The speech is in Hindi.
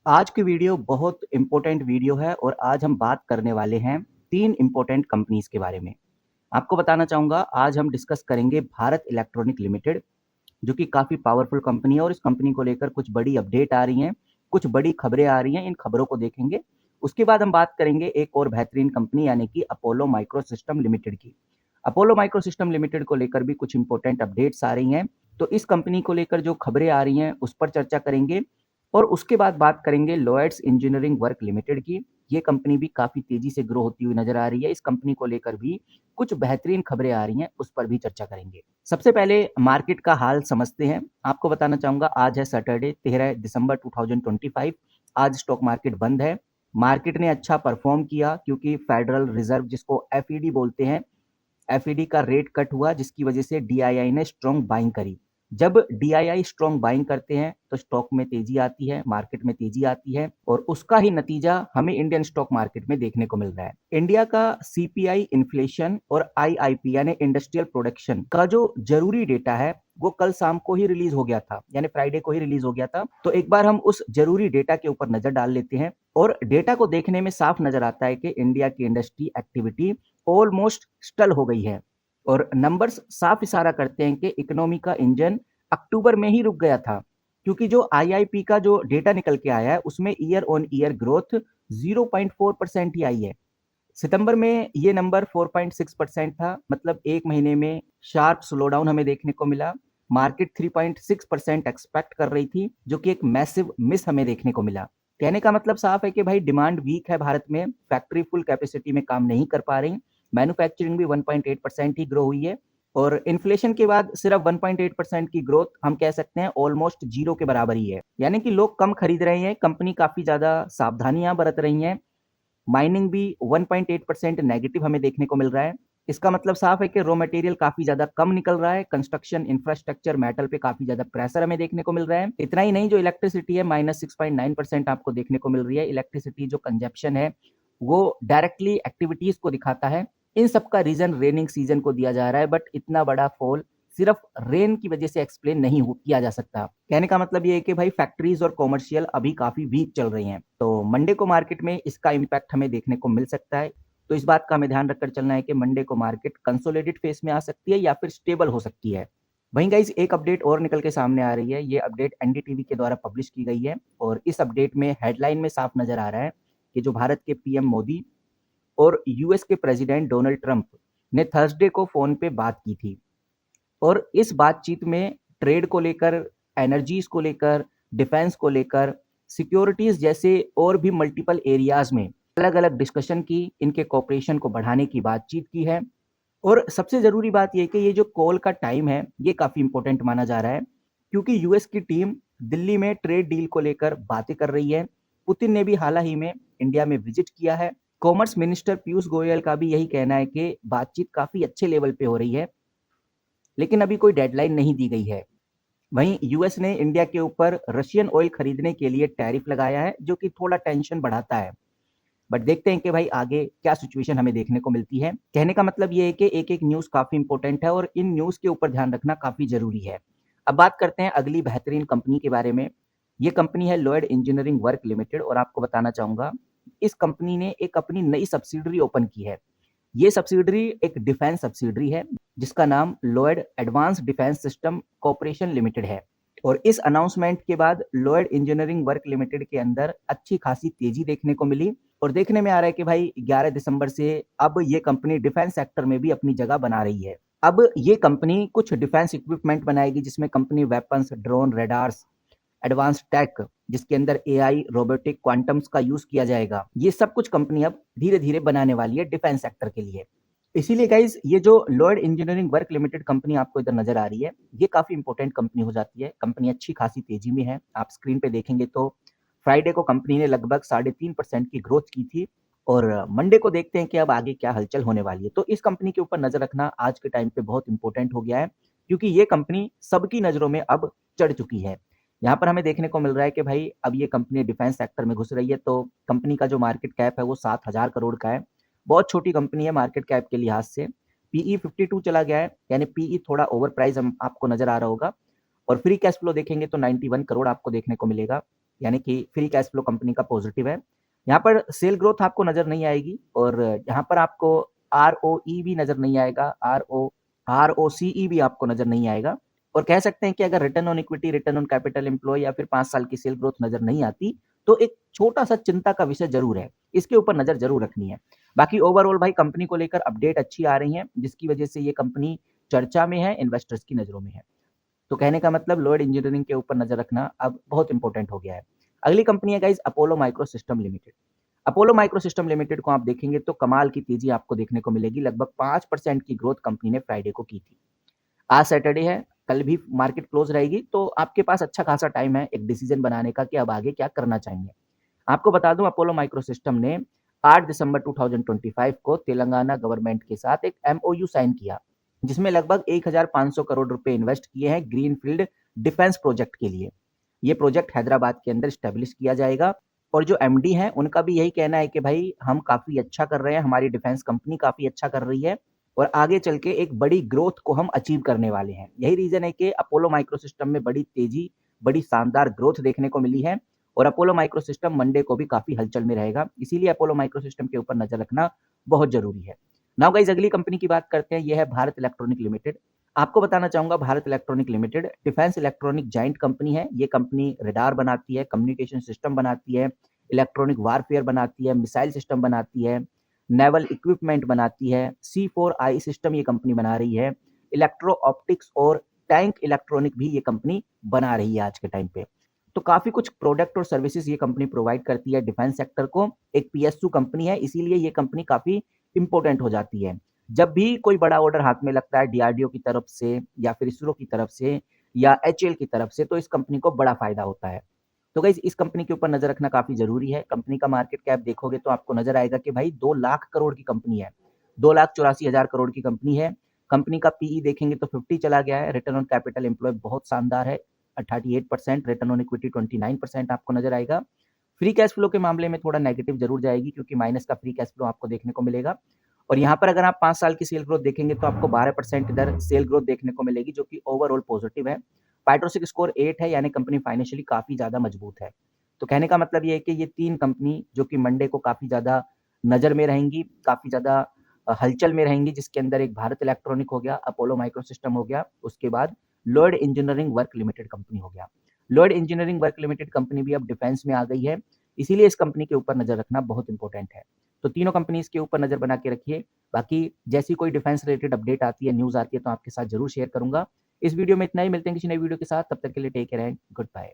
आज की वीडियो बहुत इम्पोर्टेंट वीडियो है और आज हम बात करने वाले हैं 3 इम्पोर्टेंट कंपनीज़ के बारे में। आपको बताना चाहूँगा आज हम डिस्कस करेंगे भारत इलेक्ट्रॉनिक लिमिटेड, जो कि काफ़ी पावरफुल कंपनी है और इस कंपनी को लेकर कुछ बड़ी अपडेट आ रही हैं, कुछ बड़ी खबरें आ रही हैं, इन खबरों को देखेंगे। उसके बाद हम बात करेंगे एक और बेहतरीन कंपनी यानी कि अपोलो माइक्रो सिस्टम लिमिटेड की। अपोलो माइक्रो सिस्टम लिमिटेड को लेकर भी कुछ इम्पोर्टेंट अपडेट्स आ रही हैं, तो इस कंपनी को लेकर जो खबरें आ रही हैं, उस पर चर्चा करेंगे और उसके बाद बात करेंगे लॉयड्स इंजीनियरिंग वर्क लिमिटेड की। ये कंपनी भी काफ़ी तेज़ी से ग्रो होती हुई नज़र आ रही है। इस कंपनी को लेकर भी कुछ बेहतरीन खबरें आ रही हैं, उस पर भी चर्चा करेंगे। सबसे पहले मार्केट का हाल समझते हैं। आपको बताना चाहूँगा आज है सैटरडे 13 दिसंबर 2025। आज स्टॉक मार्केट बंद है। मार्केट ने अच्छा परफॉर्म किया क्योंकि फेडरल रिजर्व जिसको एफईडी बोलते हैं, एफईडी का रेट कट हुआ जिसकी वजह से डीआईआई ने स्ट्रॉन्ग बाइंग करी। जब डीआईआई स्ट्रॉन्ग बाइंग करते हैं तो स्टॉक में तेजी आती है, मार्केट में तेजी आती है और उसका ही नतीजा हमें इंडियन स्टॉक मार्केट में देखने को मिल रहा है। इंडिया का सीपीआई इन्फ्लेशन और आईआईपी यानी इंडस्ट्रियल प्रोडक्शन का जो जरूरी डेटा है वो कल शाम को ही रिलीज हो गया था, यानी फ्राइडे को ही रिलीज हो गया था। तो एक बार हम उस जरूरी डेटा के ऊपर नजर डाल लेते हैं और डेटा को देखने में साफ नजर आता है कि इंडिया की इंडस्ट्री एक्टिविटी ऑलमोस्ट स्टल हो गई है और नंबर्स साफ इशारा करते हैं कि इकोनॉमी का इंजन अक्टूबर में ही रुक गया था, क्योंकि जो आईआईपी का जो डेटा निकल के आया है उसमें ईयर ऑन ईयर ग्रोथ 0.4% ही आई है। सितंबर में ये नंबर 4.6% था, मतलब एक महीने में शार्प स्लोडाउन हमें देखने को मिला। मार्केट 3.6% एक्सपेक्ट कर रही थी, जो कि एक मैसिव मिस हमें देखने को मिला। कहने का मतलब साफ है कि भाई डिमांड वीक है भारत में, फैक्ट्री फुल कैपेसिटी में काम नहीं कर पा रही। मैन्युफैक्चरिंग भी 1.8% ही ग्रो हुई है और इन्फ्लेशन के बाद सिर्फ 1.8% की ग्रोथ हम कह सकते हैं ऑलमोस्ट जीरो के बराबर ही है। यानी कि लोग कम खरीद रहे हैं, कंपनी काफी ज्यादा सावधानियां बरत रही हैं। माइनिंग भी 1.8% नेगेटिव हमें देखने को मिल रहा है। इसका मतलब साफ है कि रॉ मटेरियल काफी ज्यादा कम निकल रहा है। कंस्ट्रक्शन इंफ्रास्ट्रक्चर मेटल पे काफी ज्यादा प्रेशर हमें देखने को मिल रहा है। इतना ही नहीं, जो इलेक्ट्रिसिटी है -6.9% आपको देखने को मिल रही है। इलेक्ट्रिसिटी जो कंजप्शन है वो डायरेक्टली एक्टिविटीज को दिखाता है। इन सब का रीजन रेनिंग सीजन को दिया जा रहा है, बट इतना बड़ा फॉल सिर्फ रेन की वजह से एक्सप्लेन नहीं किया जा सकता। कहने का मतलब ये है कि भाई फैक्ट्रीज और कॉमर्शियल अभी काफी वीक चल रही हैं, तो मंडे को मार्केट में इसका इम्पैक्ट हमें देखने को मिल सकता है। तो इस बात का हमें ध्यान रखकर चलना है कि मंडे को मार्केट कंसोलिडेट फेस में आ सकती है या फिर स्टेबल हो सकती है। वहीं गाइज एक अपडेट और निकल के सामने आ रही है। ये अपडेट एनडीटीवी के द्वारा पब्लिश की गई है और इस अपडेट में हेडलाइन में साफ नजर आ रहा है कि जो भारत के पीएम मोदी और यूएस के प्रेसिडेंट डोनाल्ड ट्रंप ने थर्सडे को फोन पे बात की थी और इस बातचीत में ट्रेड को लेकर, एनर्जीज को लेकर, डिफेंस को लेकर, सिक्योरिटीज जैसे और भी मल्टीपल एरियाज में अलग अलग डिस्कशन की, इनके कॉपरेशन को बढ़ाने की बातचीत की है। और सबसे जरूरी बात यह कि ये जो कॉल का टाइम है ये काफी इंपॉर्टेंट माना जा रहा है, क्योंकि यूएस की टीम दिल्ली में ट्रेड डील को लेकर बातें कर रही है। पुतिन ने भी हाल ही में इंडिया में विजिट किया है। कॉमर्स मिनिस्टर पीयूष गोयल का भी यही कहना है कि बातचीत काफी अच्छे लेवल पे हो रही है, लेकिन अभी कोई डेडलाइन नहीं दी गई है। वहीं यूएस ने इंडिया के ऊपर रशियन ऑयल खरीदने के लिए टैरिफ लगाया है, जो कि थोड़ा टेंशन बढ़ाता है। बट देखते हैं कि भाई आगे क्या सिचुएशन हमें देखने को मिलती है। कहने का मतलब ये है कि एक एक न्यूज काफी इंपॉर्टेंट है और इन न्यूज के ऊपर ध्यान रखना काफी जरूरी है। अब बात करते हैं अगली बेहतरीन कंपनी के बारे में। ये कंपनी है लॉयड इंजीनियरिंग वर्क लिमिटेड और आपको बताना चाहूंगा इस कंपनी ने एक अपनी नई सब्सिडरी ओपन की है। ये सब्सिडरी एक डिफेंस सब्सिडरी है जिसका नाम Lloyd advance defence system corporation limited है। और इस अनाउंसमेंट के बाद लॉयड इंजीनियरिंग वर्क लिमिटेड के अंदर अच्छी खासी तेजी देखने को मिली और देखने में आ रहा है कि भाई 11 दिसंबर से अब ये कंपनी डिफेंस सेक्टर में भी अपनी जगह बना रही है। अब ये कंपनी कुछ डिफेंस इक्विपमेंट बनाएगी जिसमें company weapons, drone, radars, advance tech जिसके अंदर एआई, रोबोटिक, क्वांटम्स का यूज किया जाएगा, ये सब कुछ कंपनी अब धीरे धीरे बनाने वाली है डिफेंस सेक्टर के लिए। इसीलिए गाइज ये जो Lloyd engineering work limited company आपको इधर नजर आ रही है ये काफी इंपॉर्टेंट कंपनी हो जाती है। कंपनी अच्छी खासी तेजी में है। आप स्क्रीन पे देखेंगे तो फ्राइडे को कंपनी ने लगभग 3.5% की ग्रोथ की थी और मंडे को देखते हैं कि अब आगे क्या हलचल होने वाली है। तो इस कंपनी के ऊपर नजर रखना आज के टाइम पे बहुत इंपॉर्टेंट हो गया है, क्योंकि ये कंपनी सबकी नजरों में अब चढ़ चुकी है। यहाँ पर हमें देखने को मिल रहा है कि भाई अब ये कंपनी डिफेंस सेक्टर में घुस रही है, तो कंपनी का जो मार्केट कैप है वो 7,000 करोड़ का है। बहुत छोटी कंपनी है मार्केट कैप के लिहाज से। पीई 52 चला गया है, यानी पीई थोड़ा ओवर प्राइस आपको नजर आ रहा होगा। और फ्री कैश फ्लो देखेंगे तो 91 करोड़ आपको देखने को मिलेगा। यानी कि फ्री कैश फ्लो कंपनी का पॉजिटिव है। यहाँ पर सेल ग्रोथ आपको नज़र नहीं आएगी और यहाँ पर आपको आरओई भी नज़र नहीं आएगा, आरओसीई भी आपको नज़र नहीं आएगा और कह सकते हैं कि अगर return on equity, return on capital employ या फिर 5 साल की सेल ग्रोथ नज़र नहीं आती, तो एक छोटा-सा चिंता का विषय ज़रूर है। इसके ऊपर नज़र ज़रूर रखनी है। बाकी ओवरऑल भाई कंपनी को लेकर अपडेट अच्छी आ रही हैं, जिसकी वजह से ये कंपनी चर्चा में है, इन्वेस्टर्स की नज़रों में है। तो कहने का मतलब लॉयड इंजीनियरिंग के ऊपर नज़र रखना अब बहुत इंपॉर्टेंट हो गया है। अगली कंपनी है guys Apollo micro system limited. Apollo micro system limited को आप देखेंगे तो कमाल की तेजी आपको देखने को मिलेगी। लगभग 5% की ग्रोथ कंपनी ने फ्राइडे को की थी। आज सैटरडे है, कल भी मार्केट क्लोज रहेगी, तो आपके पास अच्छा खासा टाइम है एक डिसीजन बनाने का कि अब आगे क्या करना चाहेंगे। आपको बता दूं अपोलो माइक्रो सिस्टम ने 8 दिसंबर 2025 को तेलंगाना गवर्नमेंट के साथ एक एमओयू साइन किया, जिसमें लगभग 1500 करोड़ रुपए इन्वेस्ट किए हैं ग्रीनफील्ड डिफेंस प्रोजेक्ट के लिए। ये प्रोजेक्ट हैदराबाद के अंदर स्टेब्लिश किया जाएगा और जो एमडी हैं उनका भी यही कहना है कि भाई हम काफ़ी अच्छा कर रहे हैं, हमारी डिफेंस कंपनी काफ़ी अच्छा कर रही है और आगे चल के एक बड़ी ग्रोथ को हम अचीव करने वाले हैं। यही रीज़न है कि अपोलो माइक्रो सिस्टम में बड़ी तेज़ी, बड़ी शानदार ग्रोथ देखने को मिली है और अपोलो माइक्रो सिस्टम मंडे को भी काफ़ी हलचल में रहेगा। इसीलिए अपोलो माइक्रो सिस्टम के ऊपर नज़र रखना बहुत ज़रूरी है। नाउ गाइस अगली कंपनी की बात करते हैं, ये है भारत इलेक्ट्रॉनिक लिमिटेड। आपको बताना चाहूँगा Bharat electronic limited defence electronic giant company है। ये कंपनी रडार बनाती है, कम्युनिकेशन सिस्टम बनाती है, इलेक्ट्रॉनिक वारफेयर बनाती है, मिसाइल सिस्टम बनाती है, नेवल इक्विपमेंट बनाती है, C4I सिस्टम ये कंपनी बना रही है, इलेक्ट्रो ऑप्टिक्स और टैंक इलेक्ट्रॉनिक भी ये कंपनी बना रही है आज के टाइम पे। तो काफ़ी कुछ प्रोडक्ट और सर्विसेज ये कंपनी प्रोवाइड करती है डिफेंस सेक्टर को। एक पीएसयू कंपनी है, इसीलिए ये कंपनी काफ़ी इंपॉर्टेंट हो जाती है। जब भी कोई बड़ा ऑर्डर हाथ में लगता है डीआरडीओ की तरफ से या फिर इसरो की तरफ से या एचएएल की तरफ से, तो इस कंपनी को बड़ा फ़ायदा होता है। तो गाइस इस कंपनी के ऊपर नज़र रखना काफ़ी ज़रूरी है। कंपनी का मार्केट कैप देखोगे तो आपको नज़र आएगा कि भाई 2 लाख करोड़ की कंपनी है। 2,84,000 करोड़ की कंपनी है। कंपनी का पीई देखेंगे तो 50 चला गया है। रिटर्न ऑन कैपिटल एम्प्लॉय बहुत शानदार है, 38%, रिटर्न ऑन इक्विटी 29% आपको नज़र आएगा। फ्री कैश फ्लो के मामले में थोड़ा नेगेटिव ज़रूर जाएगी क्योंकि माइनस का फ्री कैश फ्लो आपको देखने को मिलेगा और यहाँ पर अगर आप 5 साल की सेल ग्रोथ देखेंगे तो आपको 12% इधर सेल ग्रोथ देखने को मिलेगी, जो कि ओवरऑल पॉजिटिव है। पाइट्रोसिक स्कोर 8 है, यानी कंपनी फाइनेंशियली काफ़ी ज़्यादा मजबूत है। तो कहने का मतलब ये है कि ये 3 कंपनी जो कि मंडे को काफ़ी ज़्यादा नज़र में रहेंगी, काफ़ी ज़्यादा हलचल में रहेंगी, जिसके अंदर एक भारत इलेक्ट्रॉनिक हो गया, अपोलो माइक्रो सिस्टम हो गया, उसके बाद Lloyd engineering work limited company हो गया। Lloyd engineering work limited company भी अब डिफेंस में आ गई है, इसीलिए इस कंपनी के ऊपर नज़र रखना बहुत इंपॉर्टेंट है। तो तीनों कंपनीज़ के ऊपर नज़र बना के रखिए। बाकी जैसी कोई डिफेंस रिलेटेड अपडेट आती है, न्यूज़ आती है, तो आपके साथ ज़रूर शेयर करूँगा। इस वीडियो में इतना ही, मिलते हैं किसी नई वीडियो के साथ, तब तक के लिए take care and good bye.